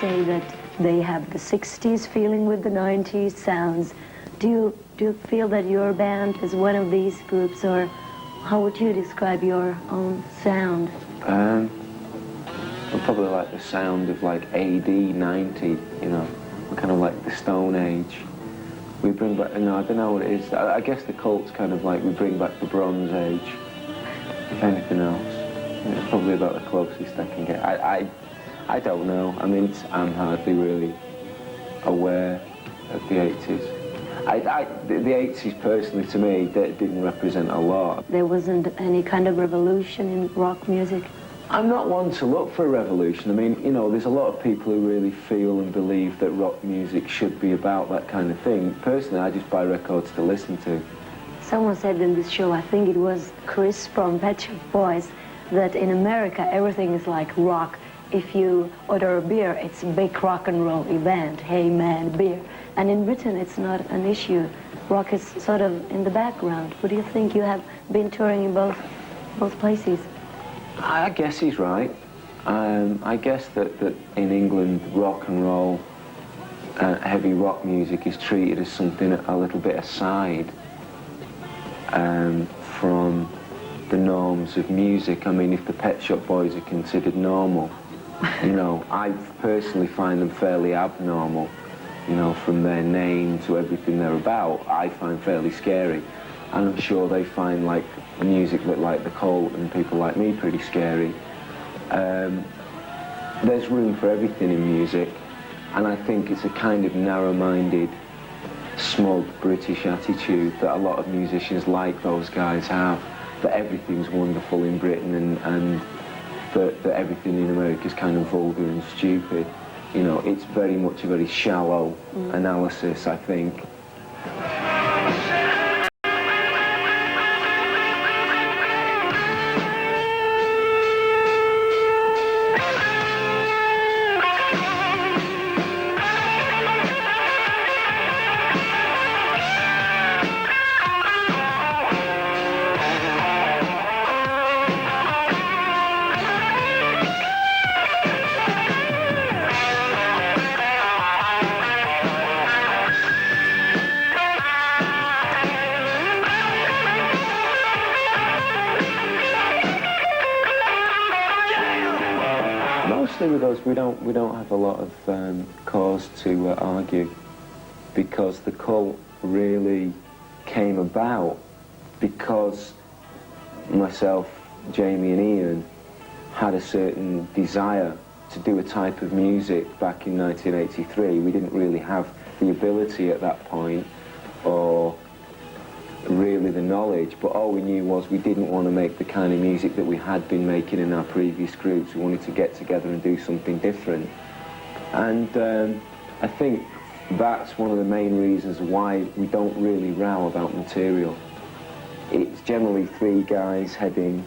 say that they have the 60s feeling with the 90s sounds. Do you feel that your band is one of these groups, or how would you describe your own sound? We're probably like the sound of like AD 90, you know. We're kind of like the Stone Age. We bring back, you know, I don't know what it is. I guess the Cult's kind of like we bring back the Bronze Age, if anything else. It's probably about the closest I can get. I don't know. I mean, I'm hardly really aware of the 80s. The 80s, personally, to me, that didn't represent a lot. There wasn't any kind of revolution in rock music? I'm not one to look for a revolution. I mean, you know, there's a lot of people who really feel and believe that rock music should be about that kind of thing. Personally, I just buy records to listen to. Someone said in this show, I think it was Chris from Pet Shop Boys, that in America everything is like rock. If you order a beer, it's a big rock and roll event. Hey man, beer. And in Britain, it's not an issue. Rock is sort of in the background. What do you think? You have been touring in both places. I guess he's right. I guess that in England, rock and roll, heavy rock music is treated as something a little bit aside from the norms of music. I mean, if the Pet Shop Boys are considered normal, you know, I personally find them fairly abnormal. You know, from their name to everything they're about, I find fairly scary. And I'm sure they find like music that like the Cult and people like me pretty scary. There's room for everything in music, and I think it's a kind of narrow-minded, smug British attitude that a lot of musicians like those guys have, that everything's wonderful in Britain and that everything in America is kind of vulgar and stupid. You know, it's very much a very shallow analysis, I think. With us, we don't have a lot of cause to argue, because the Cult really came about because myself, Jamie and Ian had a certain desire to do a type of music back in 1983. We didn't really have the ability at that point, or really the knowledge, but all we knew was we didn't want to make the kind of music that we had been making in our previous groups. We wanted to get together and do something different. And I think that's one of the main reasons why we don't really row about material. It's generally three guys heading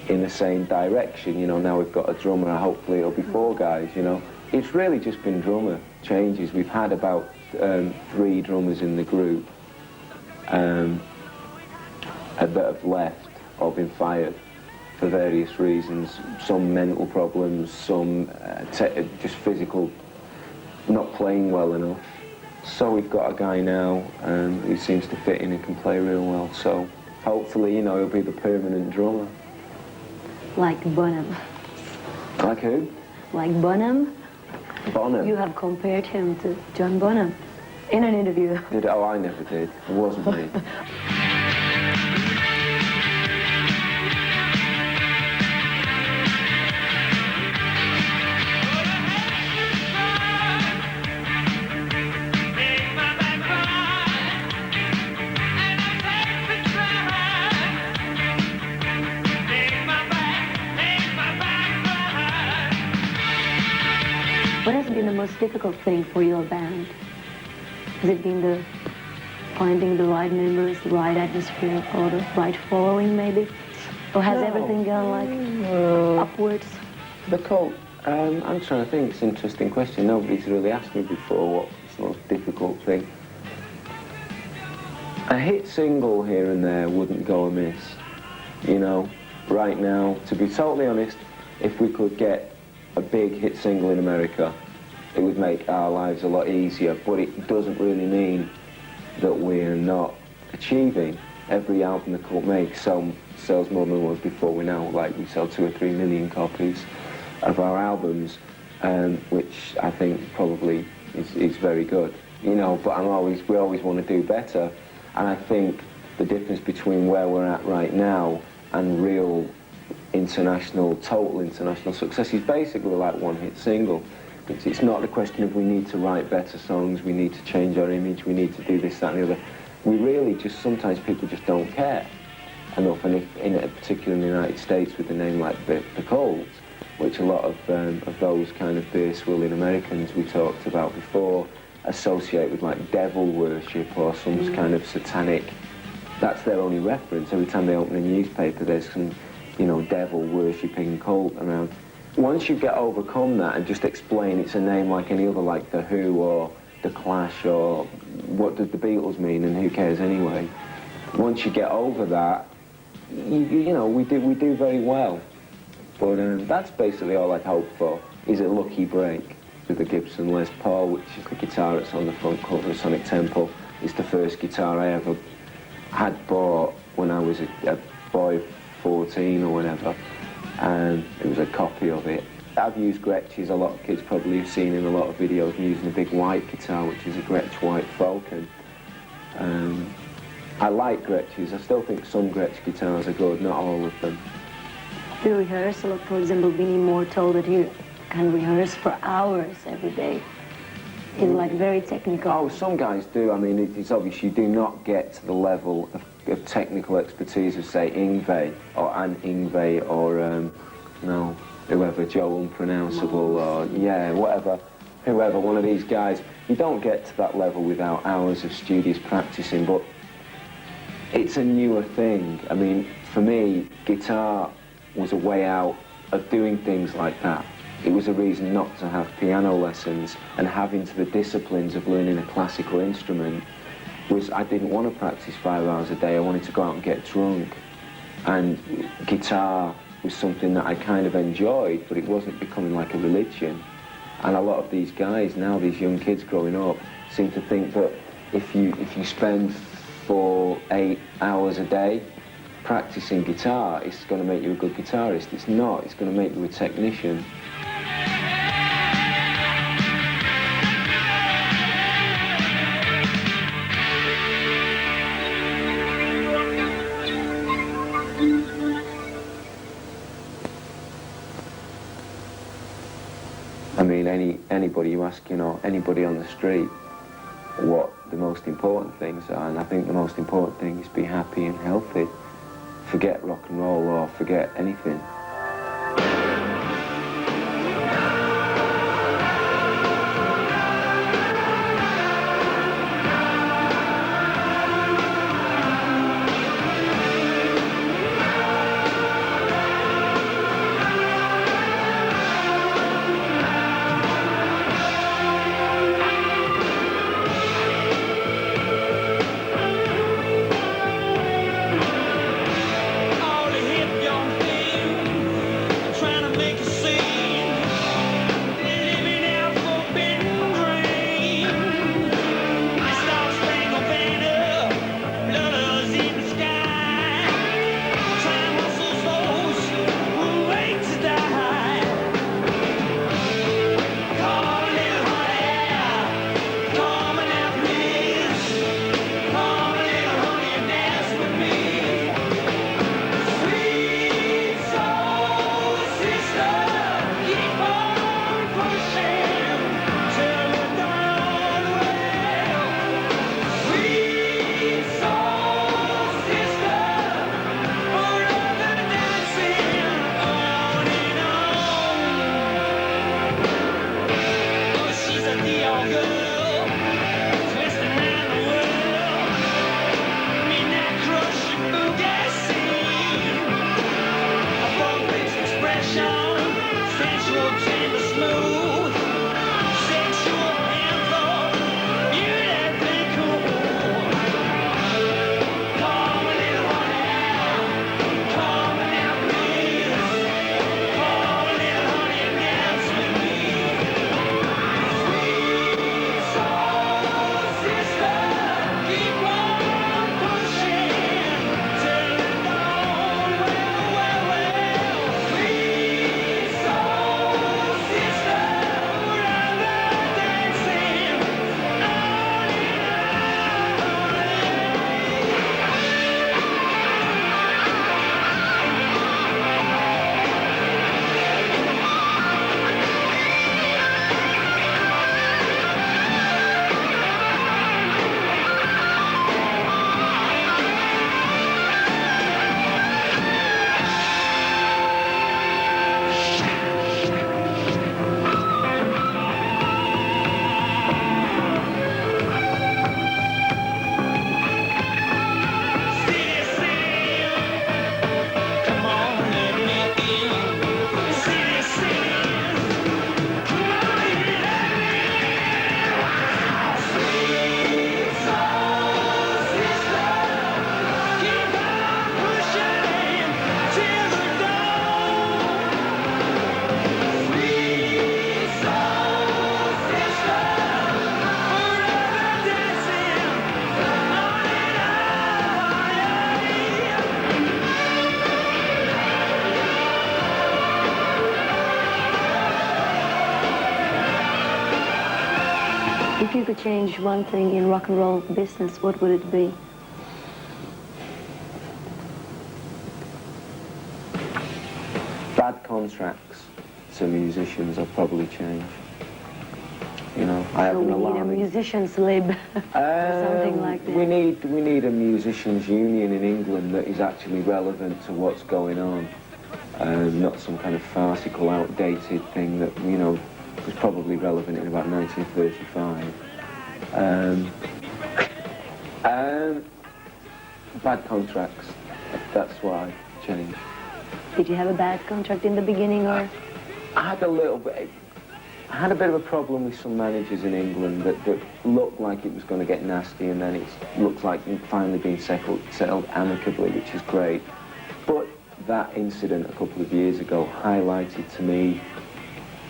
in the same direction. You know, now we've got a drummer, hopefully it'll be four guys, you know. It's really just been drummer changes. We've had about 3 drummers in the group that have left or been fired for various reasons. Some mental problems, some just physical, not playing well enough. So we've got a guy now who seems to fit in and can play real well. So hopefully, you know, he'll be the permanent drummer. Like Bonham. Like who? Like Bonham. Bonham? You have compared him to John Bonham in an interview. Oh, I never did. It wasn't me. What has been the most difficult thing for your band? Has it been finding the right members, the right atmosphere, or the right following, maybe? Or has everything gone, like, upwards? The Cult, I'm trying to think. It's an interesting question. Nobody's really asked me before what's the most difficult thing. A hit single here and there wouldn't go amiss. You know, right now, to be totally honest, if we could get a big hit single in America, it would make our lives a lot easier, but it doesn't really mean that we're not achieving. Every album the Cult makes sells more than was before. We now, like, we sell 2 or 3 million copies of our albums, which I think probably is very good. You know, but we always want to do better, and I think the difference between where we're at right now and real total international success is basically like one-hit single. It's not a question of we need to write better songs, we need to change our image, we need to do this, that and the other. We really just, sometimes people just don't care enough, and if, particularly in the United States with a name like the Cult, which a lot of those kind of beer-swilling Americans we talked about before associate with like devil worship or some kind of satanic, that's their only reference. Every time they open a newspaper there's some, you know, devil worshipping cult around. Once you get overcome that and just explain it's a name like any other, like The Who or The Clash or what does the Beatles mean and who cares anyway, once you get over that, you know, we do very well. But that's basically all I'd hope for, is a lucky break with the Gibson Les Paul, which is the guitar that's on the front cover of Sonic Temple. It's the first guitar I ever had bought when I was a boy, 14 or whatever, and it was a copy of it. I've used Gretsch's, a lot of kids probably have seen in a lot of videos me using a big white guitar, which is a Gretsch White Falcon. I like Gretsch's. I still think some Gretsch guitars are good, not all of them. The rehearsal, for example, Vinnie Moore told that you can rehearse for hours every day. It's like very technical. Oh, some guys do. I mean, it's obvious you do not get to the level of technical expertise of, say, Yngwie or Anne Yngwie or, no, whoever, Joe Unpronounceable or, yeah, whoever, one of these guys. You don't get to that level without hours of studious practicing, but it's a newer thing. I mean, for me, guitar was a way out of doing things like that. It was a reason not to have piano lessons, and having to the disciplines of learning a classical instrument was, I didn't want to practice 5 hours a day. I wanted to go out and get drunk. And guitar was something that I kind of enjoyed, but it wasn't becoming like a religion. And a lot of these guys now, these young kids growing up, seem to think that if you spend 8 hours a day practicing guitar, it's going to make you a good guitarist. It's not. It's going to make you a technician. I mean, anybody you ask, you know, anybody on the street what the most important things are, and I think the most important thing is be happy and healthy. Forget rock and roll or forget anything. If you could change one thing in rock and roll business, what would it be? Bad contracts to musicians I'll probably change. You know, I have So an we need a alarming... musician's lib or something like that. We need a musicians' union in England that is actually relevant to what's going on. Not some kind of farcical, outdated thing that, you know, was probably relevant in about 1935. Bad contracts, that's what I changed. Did you have a bad contract in the beginning, or? I had a little bit. I had a bit of a problem with some managers in England that looked like it was going to get nasty, and then it looks like it finally being settled amicably, which is great. But that incident a couple of years ago highlighted to me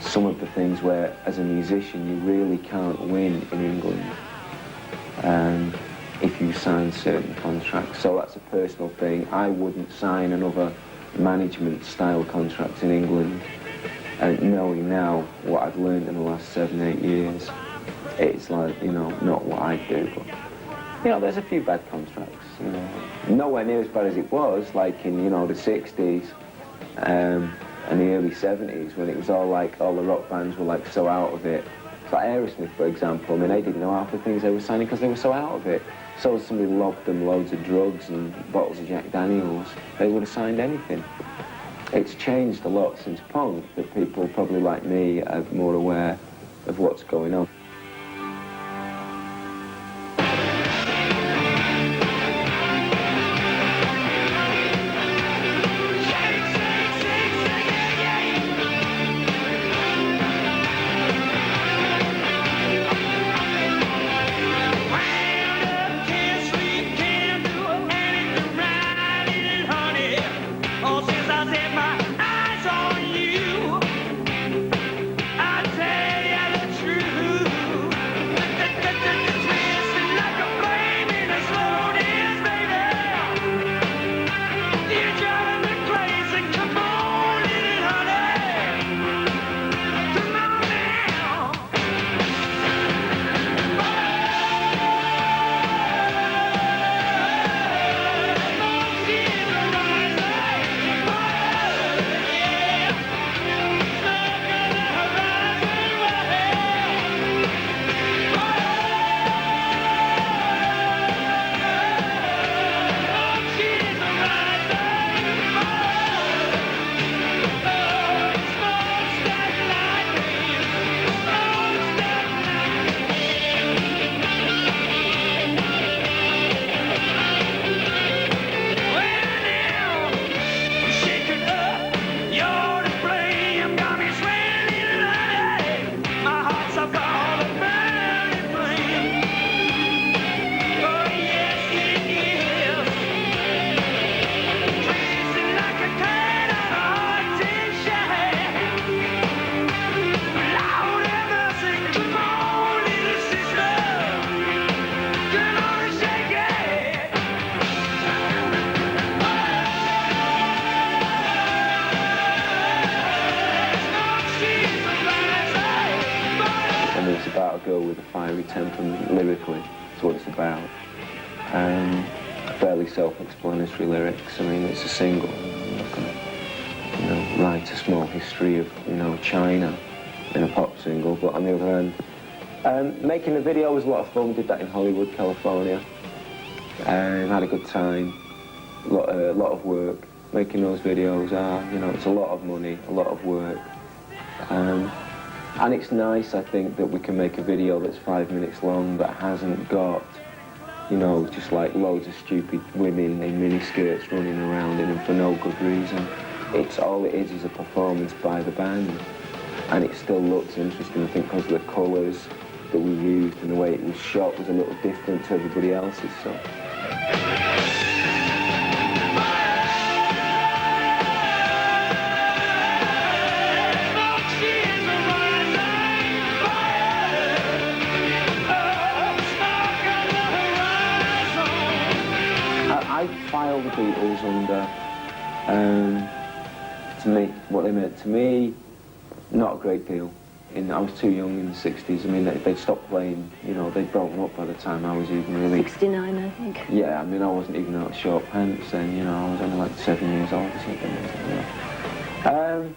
some of the things where, as a musician, you really can't win in England if you sign certain contracts. So that's a personal thing. I wouldn't sign another management-style contract in England. And knowing now what I've learned in the last 7-8 years, it's like, you know, not what I do. But, you know, there's a few bad contracts, you know. Nowhere near as bad as it was, like in, you know, the 60s and the early 70s, when it was all like, all the rock bands were like so out of it. It's like Aerosmith, for example. I mean, they didn't know half the things they were signing because they were so out of it. So if somebody lobbed them loads of drugs and bottles of Jack Daniels, they would have signed anything. It's changed a lot since punk, that people probably like me are more aware of what's going on. It's about a girl with a fiery temperament lyrically. That's what it's about. Fairly self-explanatory lyrics. I mean, it's a single. I'm not going to, you know, write a small history of, you know, China in a pop single. But on the other hand, making the video was a lot of fun. We did that in Hollywood, California. Had a good time. A lot of work. Making those videos are, you know, it's a lot of money, a lot of work. And it's nice, I think, that we can make a video that's 5 minutes long that hasn't got, you know, just like loads of stupid women in miniskirts running around in them for no good reason. It's all it is a performance by the band. And it still looks interesting, I think, because of the colours that we used and the way it was shot was a little different to everybody else's, so. I filed the Beatles under, to me, what they meant to me, not a great deal. I was too young in the 60s. I mean, they'd stopped playing, you know, they'd broken up by the time I was even really... 69, I think. Yeah, I mean, I wasn't even out of short pants then, you know, I was only like 7 years old or something. You know.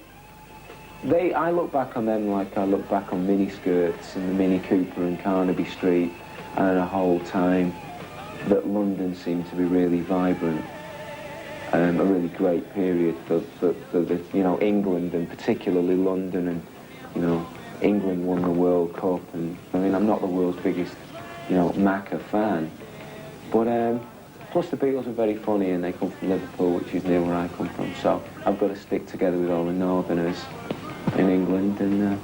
I look back on them like I look back on miniskirts and the Mini Cooper and Carnaby Street and a whole time that London seemed to be really vibrant. A really great period for the, you know, England and particularly London, and, you know, England won the World Cup, and I mean, I'm not the world's biggest, you know, Macca fan, but plus the Beatles are very funny and they come from Liverpool, which is near where I come from, so I've got to stick together with all the Northerners in England, and,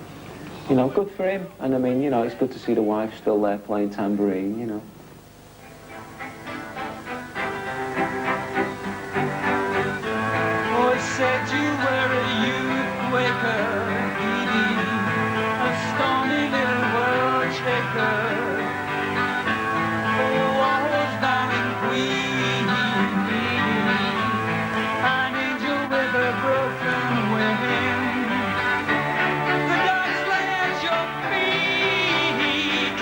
you know, good for him, and I mean, you know, it's good to see the wife still there playing tambourine, you know. Said you were a youth waker, a stormy little world shaker. Oh, I was down in Queen, an angel with a broken wing. The dogs lay at your feet,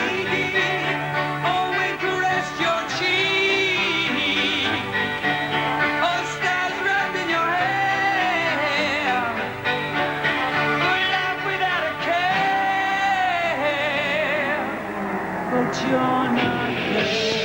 oh, we caressed your cheek. Oh, stars wrapped in your hair. But you're not there.